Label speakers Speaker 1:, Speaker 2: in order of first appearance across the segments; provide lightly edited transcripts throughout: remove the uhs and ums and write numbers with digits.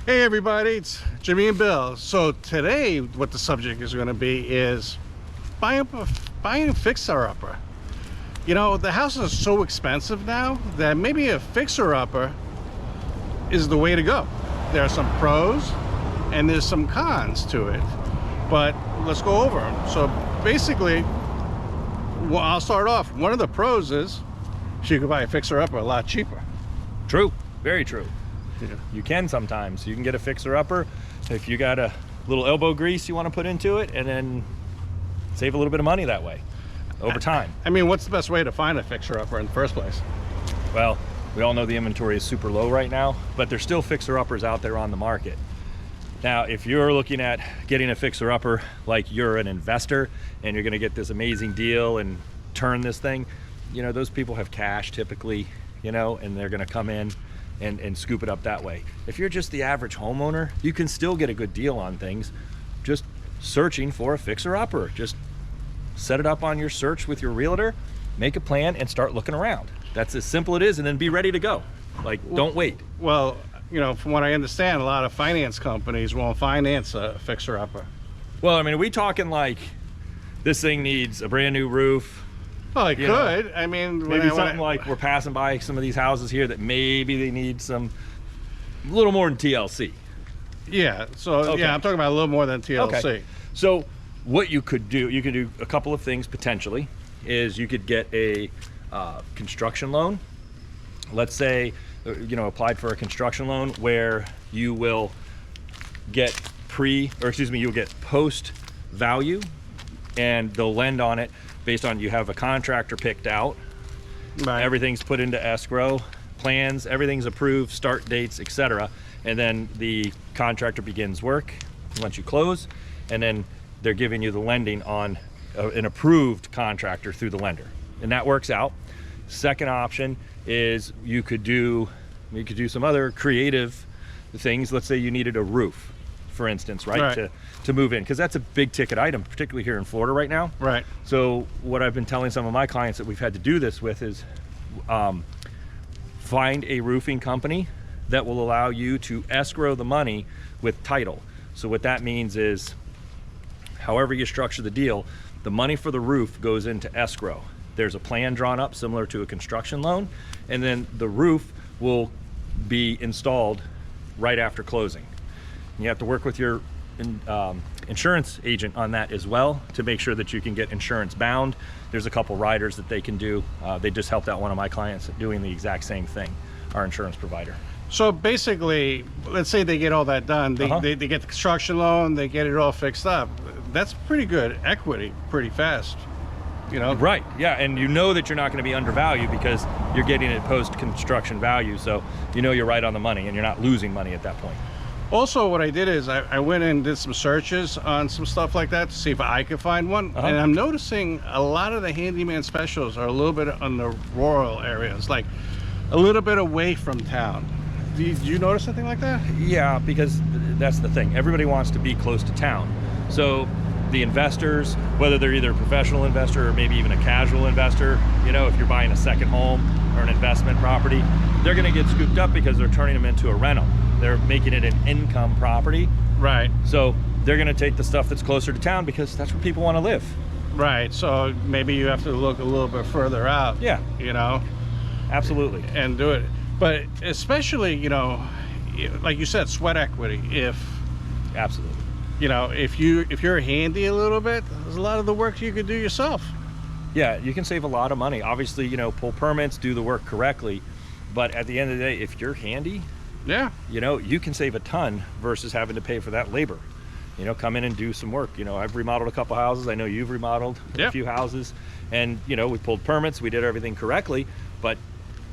Speaker 1: Hey everybody, it's Jimmy and Bill. So today what the subject is going to be is buying a fixer-upper. You know, the houses are so expensive now that maybe a fixer-upper is the way to go. There are some pros and there's some cons to it, but let's go over them. So basically, well, I'll start off. One of the pros is you can buy a fixer-upper a lot cheaper.
Speaker 2: True, very true.
Speaker 1: Yeah.
Speaker 2: You can sometimes. You can get a fixer-upper if you got a little elbow grease you want to put into it, and then save a little bit of money that way over time.
Speaker 1: I mean, what's the best way to find a fixer-upper in the first place?
Speaker 2: Well, we all know the inventory is super low right now, but there's still fixer-uppers out there on the market. Now, if you're looking at getting a fixer-upper like you're an investor and you're going to get this amazing deal and turn this thing, you know, those people have cash typically, you know, and they're going to come in and scoop it up that way. If you're just the average homeowner, you can still get a good deal on things just searching for a fixer-upper. Just set it up on your search with your realtor, make a plan, and start looking around. That's as simple it is, and then be ready to go. Like, don't wait.
Speaker 1: Well, you know, from what I understand, a lot of finance companies won't finance a fixer-upper.
Speaker 2: Well, I mean, are we talking like this thing needs a brand new roof?
Speaker 1: Well, it could. I mean,
Speaker 2: maybe something like we're passing by some of these houses here that maybe they need some, a little more than TLC.
Speaker 1: Yeah, so
Speaker 2: Okay.
Speaker 1: yeah, I'm talking about a little more than TLC.
Speaker 2: Okay. So what you could do, you can do a couple of things potentially, is you could get a construction loan. Let's say, you know, applied for a construction loan where you will get you'll get post value, and they'll lend on it based on you have a contractor picked out.
Speaker 1: Right.
Speaker 2: Everything's put into escrow, plans, everything's approved, start dates, etc. And then the contractor begins work once you close, and then they're giving you the lending on an approved contractor through the lender, and that works out. Second option is you could do some other creative things. Let's say you needed a roof, for instance, right? To move in, because that's a big ticket item, particularly here in Florida right now.
Speaker 1: Right.
Speaker 2: So what I've been telling some of my clients that we've had to do this with is find a roofing company that will allow you to escrow the money with title. So what that means is, however you structure the deal, the money for the roof goes into escrow. There's a plan drawn up similar to a construction loan, and then the roof will be installed right after closing. You have to work with your insurance agent on that as well to make sure that you can get insurance bound. There's a couple riders that they can do. They just helped out one of my clients doing the exact same thing, our insurance provider.
Speaker 1: So basically, let's say they get all that done. They get the construction loan, they get it all fixed up. That's pretty good equity, pretty fast. You know?
Speaker 2: Right, yeah, and you know that you're not going to be undervalued because you're getting it post-construction value, so you know you're right on the money and you're not losing money at that point.
Speaker 1: Also, what I did is I went and did some searches on some stuff like that to see if I could find one. And I'm noticing a lot of the handyman specials are a little bit on the rural areas, like a little bit away from town. Do you notice something like that?
Speaker 2: Yeah, because that's the thing. Everybody wants to be close to town. So the investors, whether they're either a professional investor or maybe even a casual investor, you know, if you're buying a second home or an investment property, they're going to get scooped up because they're turning them into a rental. They're making it an income property.
Speaker 1: Right.
Speaker 2: So they're going to take the stuff that's closer to town because that's where people want to live.
Speaker 1: Right. So maybe you have to look a little bit further out.
Speaker 2: Yeah.
Speaker 1: You know?
Speaker 2: Absolutely.
Speaker 1: And do it. But especially, you know, like you said, sweat equity.
Speaker 2: Absolutely.
Speaker 1: You know, if you're handy a little bit, there's a lot of the work you could do yourself.
Speaker 2: Yeah, you can save a lot of money. Obviously, you know, pull permits, do the work correctly. But at the end of the day, if you're handy,
Speaker 1: yeah,
Speaker 2: you know, you can save a ton versus having to pay for that labor. You know, come in and do some work. You know, I've remodeled a couple houses. I know you've remodeled a few houses. And, you know, we pulled permits. We did everything correctly. But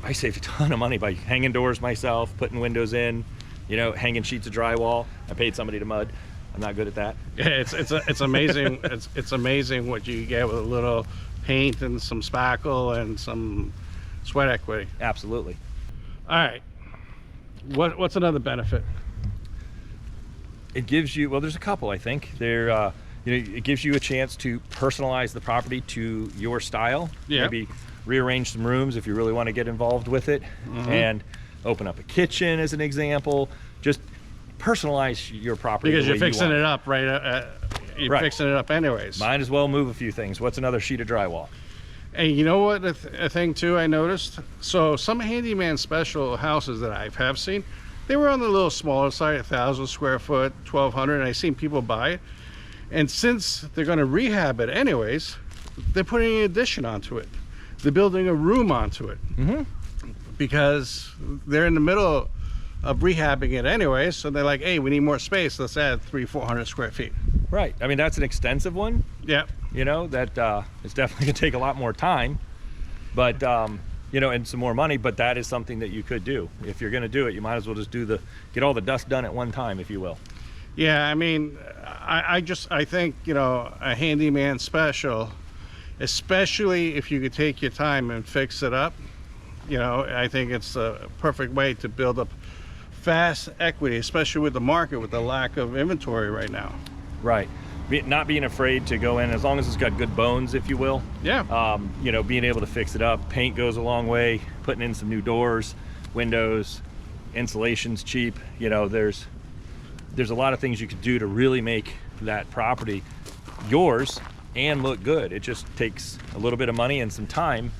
Speaker 2: I saved a ton of money by hanging doors myself, putting windows in, you know, hanging sheets of drywall. I paid somebody to mud. I'm not good at that.
Speaker 1: Yeah, it's amazing. it's amazing what you get with a little paint and some spackle and some sweat equity.
Speaker 2: Absolutely.
Speaker 1: All right. What's another benefit?
Speaker 2: It gives you, well, there's a couple, I think. You know, it gives you a chance to personalize the property to your style.
Speaker 1: Yeah.
Speaker 2: Maybe rearrange some rooms if you really want to get involved with it, and open up a kitchen as an example. Just personalize your property
Speaker 1: Because
Speaker 2: the
Speaker 1: you're
Speaker 2: way you
Speaker 1: fixing
Speaker 2: want.
Speaker 1: it up, right? You're
Speaker 2: Right.
Speaker 1: fixing it up anyways.
Speaker 2: Might as well move a few things. What's another sheet of drywall?
Speaker 1: And you know what, a thing too I noticed? So some handyman special houses that I have seen, they were on the little smaller side, 1,000 square foot, 1,200, and I've seen people buy it. And since they're going to rehab it anyways, they're putting an addition onto it. They're building a room onto it. Because they're in the middle of rehabbing it anyway, so they're like, hey, we need more space, let's add 300-400 square feet.
Speaker 2: Right. I mean, that's an extensive one.
Speaker 1: Yeah.
Speaker 2: You know, that it's definitely gonna take a lot more time, but you know, and some more money, but that is something that you could do. If you're gonna do it, you might as well just get all the dust done at one time, if you will.
Speaker 1: Yeah, I mean, I think, you know, a handyman special, especially if you could take your time and fix it up, you know, I think it's a perfect way to build up fast equity, especially with the market, with the lack of inventory right now.
Speaker 2: Right. Not being afraid to go in, as long as it's got good bones, if you will.
Speaker 1: Yeah.
Speaker 2: You know, being able to fix it up. Paint goes a long way. Putting in some new doors, windows, insulation's cheap. You know, there's a lot of things you could do to really make that property yours and look good. It just takes a little bit of money and some time,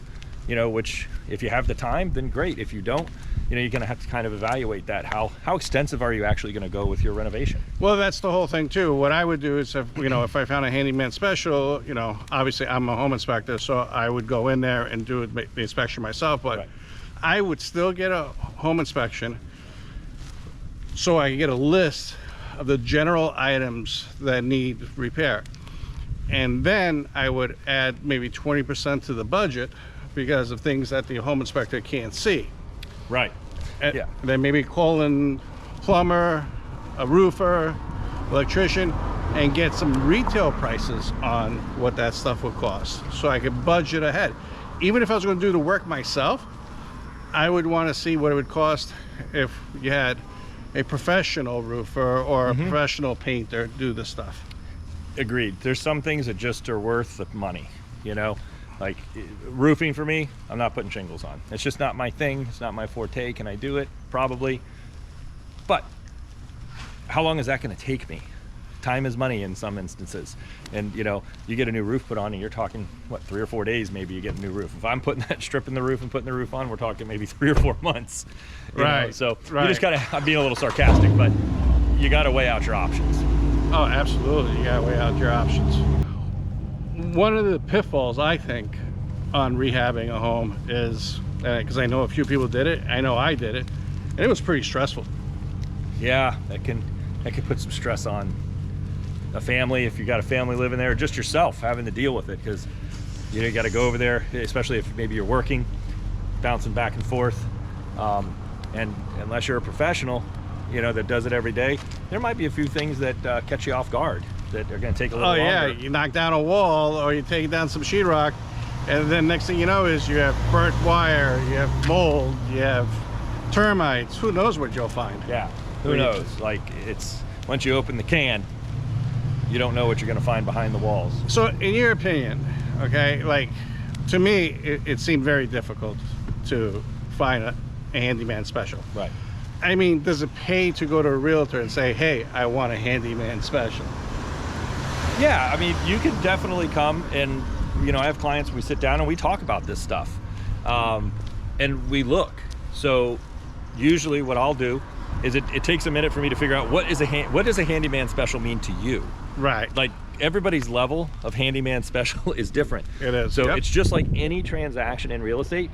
Speaker 2: you know, which if you have the time, then great. If you don't, you know, you're gonna have to kind of evaluate that. How extensive are you actually gonna go with your renovation?
Speaker 1: Well, that's the whole thing too. What I would do is, if, you know, if I found a handyman special, you know, obviously I'm a home inspector, so I would go in there and do the inspection myself, but
Speaker 2: Right.
Speaker 1: I would still get a home inspection so I could get a list of the general items that need repair. And then I would add maybe 20% to the budget because of things that the home inspector can't see.
Speaker 2: Right.
Speaker 1: And
Speaker 2: Yeah.
Speaker 1: then maybe call in plumber, a roofer, electrician, and get some retail prices on what that stuff would cost, so I could budget ahead. Even if I was going to do the work myself, I would want to see what it would cost if you had a professional roofer or a professional painter do the stuff.
Speaker 2: Agreed. There's some things that just are worth the money, you know, like roofing for me, I'm not putting shingles on. It's just not my thing. It's not my forte. Can I do it? Probably. But how long is that going to take me? Time is money in some instances. And you know, you get a new roof put on and you're talking, what, 3 or 4 days, maybe you get a new roof. If I'm putting that, stripping the roof and putting the roof on, we're talking maybe 3 or 4 months. You know? So you just gotta, I'm being a little sarcastic, but you gotta weigh out your options.
Speaker 1: Oh, absolutely. You gotta weigh out your options. One of the pitfalls, I think, on rehabbing a home is, because I know a few people did it, I know I did it, and it was pretty stressful.
Speaker 2: Yeah, that can put some stress on a family, if you got a family living there, or just yourself having to deal with it, because you know, you got to go over there, especially if maybe you're working, bouncing back and forth, and unless you're a professional, you know, that does it every day, there might be a few things that catch you off guard that are going to take a little longer.
Speaker 1: Yeah, you knock down a wall or you take down some sheetrock, and then next thing you know is you have burnt wire, you have mold, you have termites. Who knows what you'll find?
Speaker 2: Yeah, who knows? Like, it's once you open the can, you don't know what you're going to find behind the walls.
Speaker 1: So in your opinion, okay, like, to me it seemed very difficult to find a handyman special.
Speaker 2: Right.
Speaker 1: I mean, does it pay to go to a realtor and say, hey, I want a handyman special?
Speaker 2: Yeah, I mean, you could definitely come and, you know, I have clients, we sit down and we talk about this stuff, and we look. So usually what I'll do is it takes a minute for me to figure out what does a handyman special mean to you? Right. Like, everybody's level of handyman special is different.
Speaker 1: It is.
Speaker 2: So it's just like any transaction in real estate.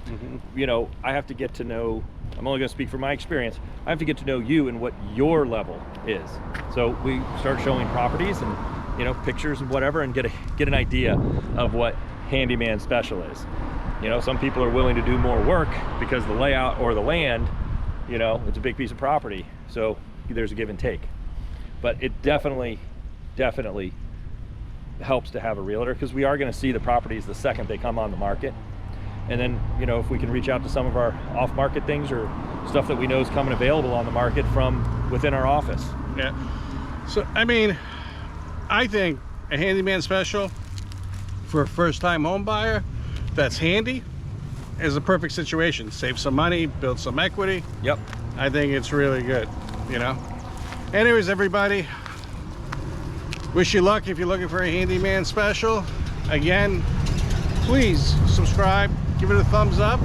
Speaker 2: You know, I have to get to know, I'm only going to speak from my experience, I have to get to know you and what your level is. So we start showing properties and, you know, pictures and whatever, and get an idea of what handyman special is. You know, some people are willing to do more work because the layout or the land, you know, it's a big piece of property, so there's a give and take. But it definitely helps to have a realtor, because we are going to see the properties the second they come on the market. And then, you know, if we can reach out to some of our off-market things or stuff that we know is coming available on the market from within our office.
Speaker 1: Yeah. So, I mean, I think a handyman special for a first-time home buyer that's handy is a perfect situation. Save some money, build some equity.
Speaker 2: Yep.
Speaker 1: I think it's really good, you know. Anyways, everybody, wish you luck if you're looking for a handyman special. Again, please subscribe, give it a thumbs up,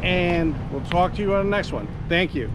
Speaker 1: and we'll talk to you on the next one. Thank you.